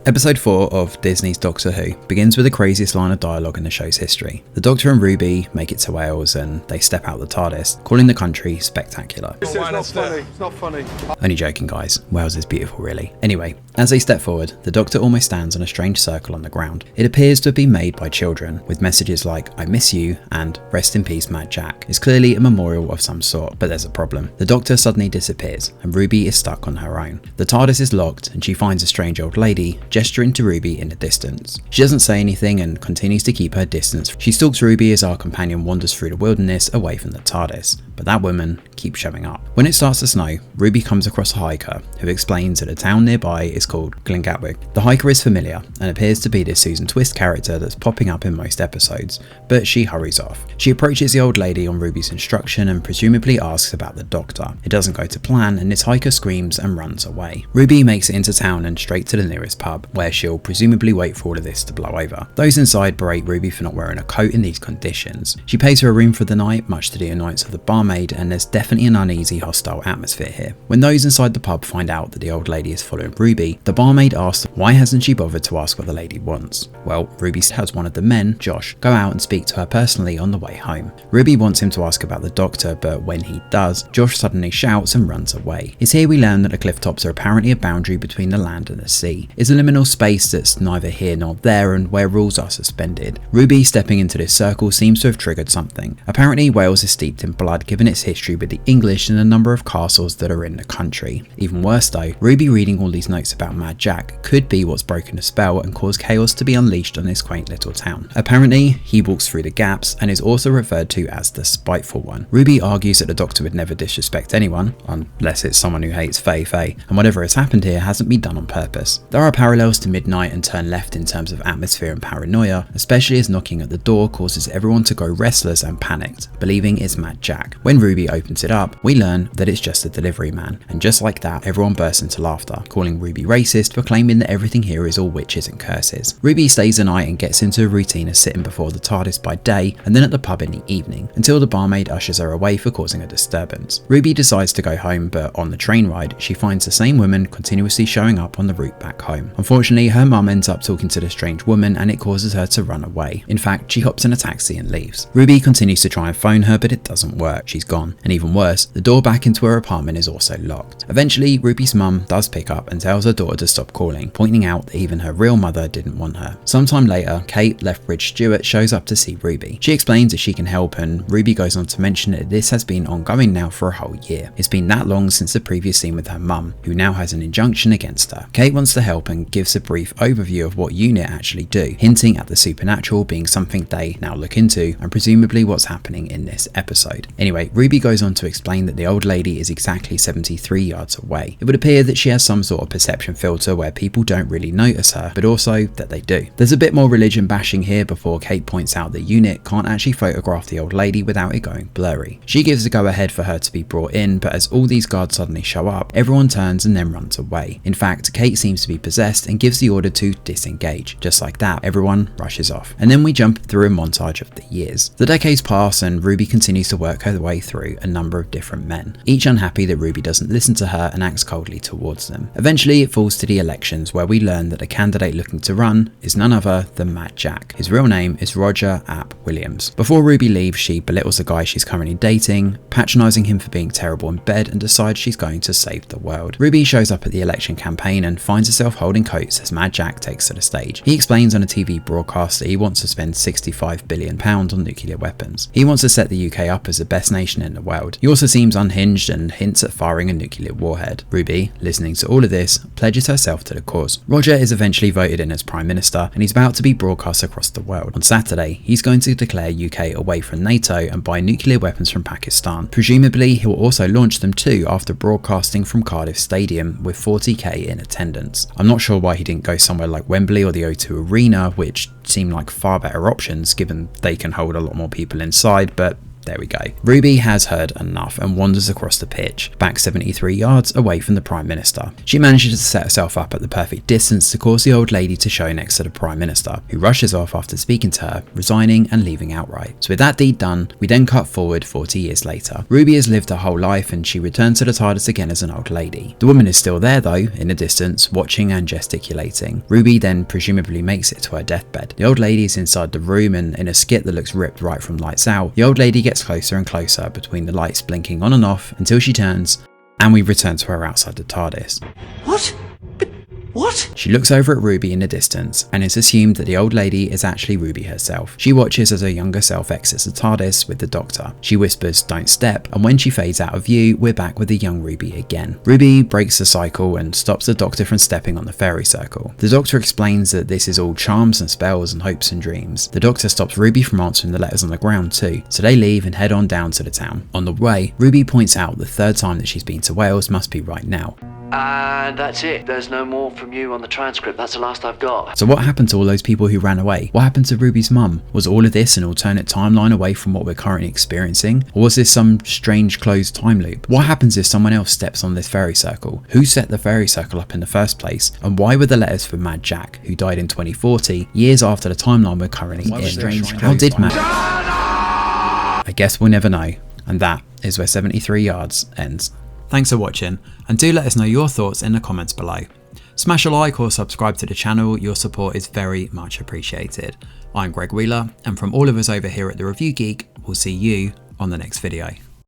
Episode 4 of Disney's Doctor Who begins with the craziest line of dialogue in the show's history. The Doctor and Ruby make it to Wales and they step out the TARDIS, calling the country spectacular. It's not funny, it's not funny. Only joking guys, Wales is beautiful really. Anyway, as they step forward, the Doctor almost stands on a strange circle on the ground. It appears to have been made by children, with messages like "I miss you" and "Rest in peace Mad Jack." It's clearly a memorial of some sort, but there's a problem. The Doctor suddenly disappears and Ruby is stuck on her own. The TARDIS is locked and she finds a strange old lady gesturing to Ruby in the distance. She doesn't say anything and continues to keep her distance. She stalks Ruby as our companion wanders through the wilderness away from the TARDIS, but that woman keeps showing up. When it starts to snow, Ruby comes across a hiker who explains that a town nearby is called Glengatwick. The hiker is familiar and appears to be this Susan Twist character that's popping up in most episodes, but she hurries off. She approaches the old lady on Ruby's instruction and presumably asks about the Doctor. It doesn't go to plan and this hiker screams and runs away. Ruby makes it into town and straight to the nearest pub, where she'll presumably wait for all of this to blow over. Those inside berate Ruby for not wearing a coat in these conditions. She pays her a room for the night, much to the annoyance of the barmaid, and there's definitely an uneasy, hostile atmosphere here. When those inside the pub find out that the old lady is following Ruby, the barmaid asks why hasn't she bothered to ask what the lady wants. Well, Ruby has one of the men, Josh, go out and speak to her personally on the way home. Ruby wants him to ask about the Doctor, but when he does, Josh suddenly shouts and runs away. It's here we learn that the cliff tops are apparently a boundary between the land and the sea. It's a liminal space that's neither here nor there and where rules are suspended. Ruby stepping into this circle seems to have triggered something. Apparently Wales is steeped in blood given its history with the English and a number of castles that are in the country. Even worse though, Ruby reading all these notes about Mad Jack could be what's broken the spell and caused chaos to be unleashed on this quaint little town. Apparently he walks through the gaps and is also referred to as the spiteful one. Ruby argues that the Doctor would never disrespect anyone, unless it's someone who hates Faye, and whatever has happened here hasn't been done on purpose. There are parallels to Midnight and Turn Left in terms of atmosphere and paranoia, especially as knocking at the door causes everyone to go restless and panicked, believing it's Mad Jack. When Ruby opens it up, we learn that it's just a delivery man, and just like that, everyone bursts into laughter, calling Ruby racist for claiming that everything here is all witches and curses. Ruby stays the night and gets into a routine of sitting before the TARDIS by day and then at the pub in the evening, until the barmaid ushers her away for causing a disturbance. Ruby decides to go home, but on the train ride, she finds the same woman continuously showing up on the route back home. Unfortunately, her mum ends up talking to the strange woman and it causes her to run away. In fact, she hops in a taxi and leaves. Ruby continues to try and phone her, but it doesn't work. She's gone. And even worse, the door back into her apartment is also locked. Eventually, Ruby's mum does pick up and tells her daughter to stop calling, pointing out that even her real mother didn't want her. Sometime later, Kate Lethbridge Stewart shows up to see Ruby. She explains that she can help and Ruby goes on to mention that this has been ongoing now for a whole year. It's been that long since the previous scene with her mum, who now has an injunction against her. Kate wants to help and gives a brief overview of what UNIT actually do, hinting at the supernatural being something they now look into and presumably what's happening in this episode. Anyway, Ruby goes on to explain that the old lady is exactly 73 yards away. It would appear that she has some sort of perception filter where people don't really notice her, but also that they do. There's a bit more religion bashing here before Kate points out that UNIT can't actually photograph the old lady without it going blurry. She gives the go ahead for her to be brought in, but as all these guards suddenly show up, everyone turns and then runs away. In fact, Kate seems to be possessed and gives the order to disengage. Just like that, everyone rushes off. And then we jump through a montage of the years. The decades pass and Ruby continues to work her way through a number of different men, each unhappy that Ruby doesn't listen to her and acts coldly towards them. Eventually it falls to the elections, where we learn that the candidate looking to run is none other than Mad Jack. His real name is Roger Ap Williams. Before Ruby leaves, she belittles the guy she's currently dating, patronising him for being terrible in bed, and decides she's going to save the world. Ruby shows up at the election campaign and finds herself holding coats as Mad Jack takes to the stage. He explains on a TV broadcast that he wants to spend £65 billion on nuclear weapons. He wants to set the UK up as the best nation in the world. He also seems unhinged and hints at firing a nuclear warhead. Ruby, listening to all of this, pledges herself to the cause. Roger is eventually voted in as Prime Minister and he's about to be broadcast across the world. On Saturday, he's going to declare UK away from NATO and buy nuclear weapons from Pakistan. Presumably, he'll also launch them too after broadcasting from Cardiff Stadium with 40k in attendance. I'm not sure why he didn't go somewhere like Wembley or the O2 Arena, which seem like far better options given they can hold a lot more people inside, but There we go. Ruby has heard enough and wanders across the pitch, back 73 yards away from the Prime Minister. She manages to set herself up at the perfect distance to cause the old lady to show next to the Prime Minister, who rushes off after speaking to her, resigning and leaving outright. So with that deed done, we then cut forward 40 years later. Ruby has lived her whole life and she returns to the TARDIS again as an old lady. The woman is still there though, in the distance, watching and gesticulating. Ruby then presumably makes it to her deathbed. The old lady is inside the room and in a skit that looks ripped right from Lights Out, the old lady gets closer and closer between the lights blinking on and off until she turns and we return to her outside the TARDIS. What? What? She looks over at Ruby in the distance and it's assumed that the old lady is actually Ruby herself. She watches as her younger self exits the TARDIS with the Doctor. She whispers, "Don't step," and when she fades out of view, we're back with the young Ruby again. Ruby breaks the cycle and stops the Doctor from stepping on the fairy circle. The Doctor explains that this is all charms and spells and hopes and dreams. The Doctor stops Ruby from answering the letters on the ground too, so they leave and head on down to the town. On the way, Ruby points out the third time that she's been to Wales must be right now. And that's it. There's no more from you on the transcript. That's the last I've got. So what happened to all those people who ran away? What happened to Ruby's mum? Was all of this an alternate timeline away from what we're currently experiencing? Or was this some strange closed time loop? What happens if someone else steps on this fairy circle? Who set the fairy circle up in the first place? And why were the letters for Mad Jack, who died in 2040, years after the timeline we're currently in? How did Mad... I guess we'll never know. And that is where 73 yards ends. Thanks for watching, and do let us know your thoughts in the comments below. Smash a like or subscribe to the channel, your support is very much appreciated. I'm Greg Wheeler, and from all of us over here at The Review Geek, we'll see you on the next video.